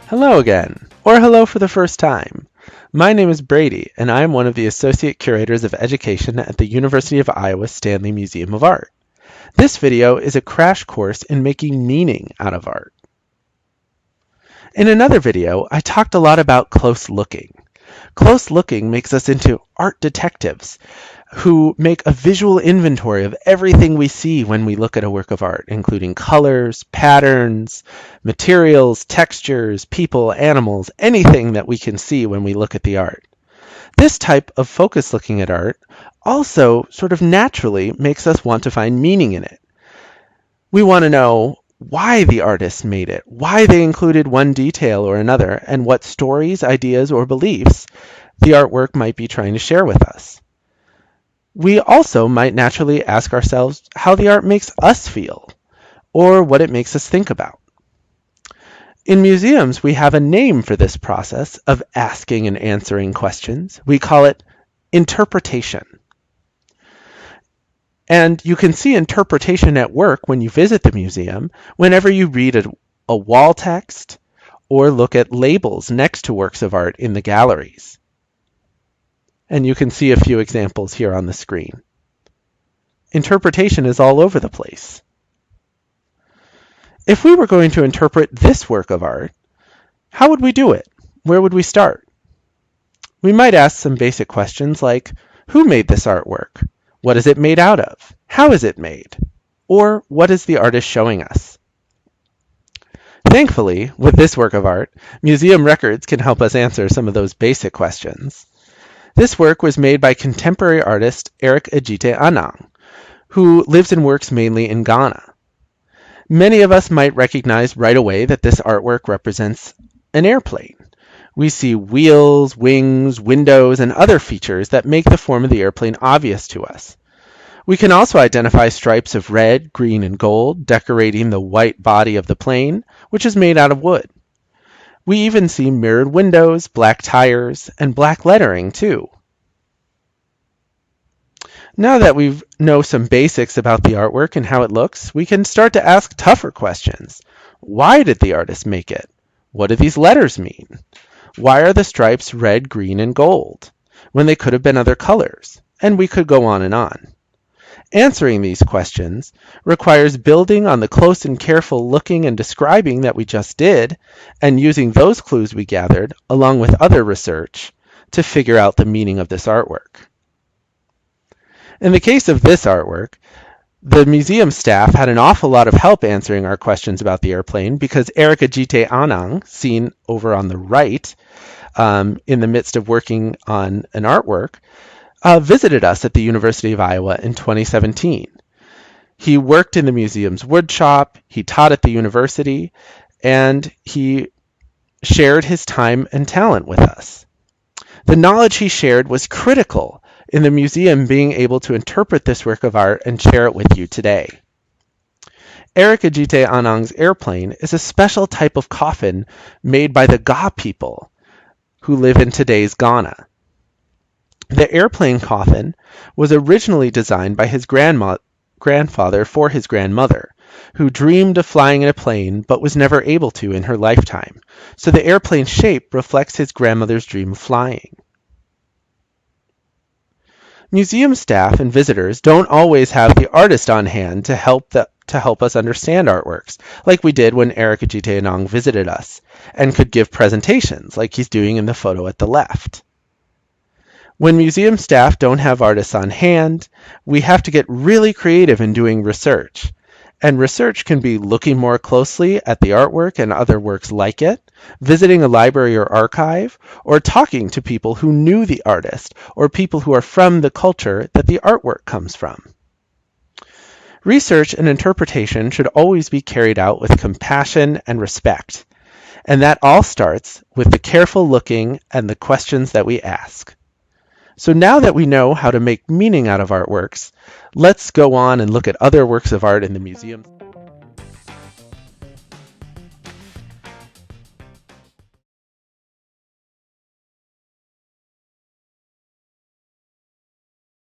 Hello again, or hello for the first time. My name is Brady, and I am one of the Associate Curators of Education at the University of Iowa Stanley Museum of Art. This video is a crash course in making meaning out of art. In another video, I talked a lot about close looking. Close looking makes us into art detectives who make a visual inventory of everything we see when we look at a work of art, including colors, patterns, materials, textures, people, animals, anything that we can see when we look at the art. This type of focus looking at art also sort of naturally makes us want to find meaning in it. We want to know why the artist made it, why they included one detail or another, and what stories, ideas, or beliefs the artwork might be trying to share with us. We also might naturally ask ourselves how the art makes us feel, or what it makes us think about. In museums, we have a name for this process of asking and answering questions. We call it interpretation. And you can see interpretation at work when you visit the museum, whenever you read a wall text or look at labels next to works of art in the galleries. And you can see a few examples here on the screen. Interpretation is all over the place. If we were going to interpret this work of art, how would we do it? Where would we start? We might ask some basic questions like, who made this artwork? What is it made out of? How is it made? Or what is the artist showing us? Thankfully, with this work of art, museum records can help us answer some of those basic questions. This work was made by contemporary artist Gte Anang, who lives and works mainly in Ghana. Many of us might recognize right away that this artwork represents an airplane. We see wheels, wings, windows, and other features that make the form of the airplane obvious to us. We can also identify stripes of red, green, and gold decorating the white body of the plane, which is made out of wood. We even see mirrored windows, black tires, and black lettering too. Now that we know some basics about the artwork and how it looks, we can start to ask tougher questions. Why did the artist make it? What do these letters mean? Why are the stripes red, green, and gold, when they could have been other colors? And we could go on and on. Answering these questions requires building on the close and careful looking and describing that we just did, and using those clues we gathered, along with other research, to figure out the meaning of this artwork. In the case of this artwork, the museum staff had an awful lot of help answering our questions about the airplane because Gte Anang, seen over on the right, in the midst of working on an artwork, visited us at the University of Iowa in 2017. He worked in the museum's wood shop, he taught at the university, and he shared his time and talent with us. The knowledge he shared was critical in the museum being able to interpret this work of art and share it with you today. Gte Anang's airplane is a special type of coffin made by the Ga people who live in today's Ghana. The airplane coffin was originally designed by his grandfather for his grandmother, who dreamed of flying in a plane but was never able to in her lifetime, so the airplane shape reflects his grandmother's dream of flying. Museum staff and visitors don't always have the artist on hand to help us understand artworks, like we did when Gte Anang visited us, and could give presentations, like he's doing in the photo at the left. When museum staff don't have artists on hand, we have to get really creative in doing research. And research can be looking more closely at the artwork and other works like it, visiting a library or archive, or talking to people who knew the artist or people who are from the culture that the artwork comes from. Research and interpretation should always be carried out with compassion and respect, and that all starts with the careful looking and the questions that we ask. So now that we know how to make meaning out of artworks, let's go on and look at other works of art in the museum.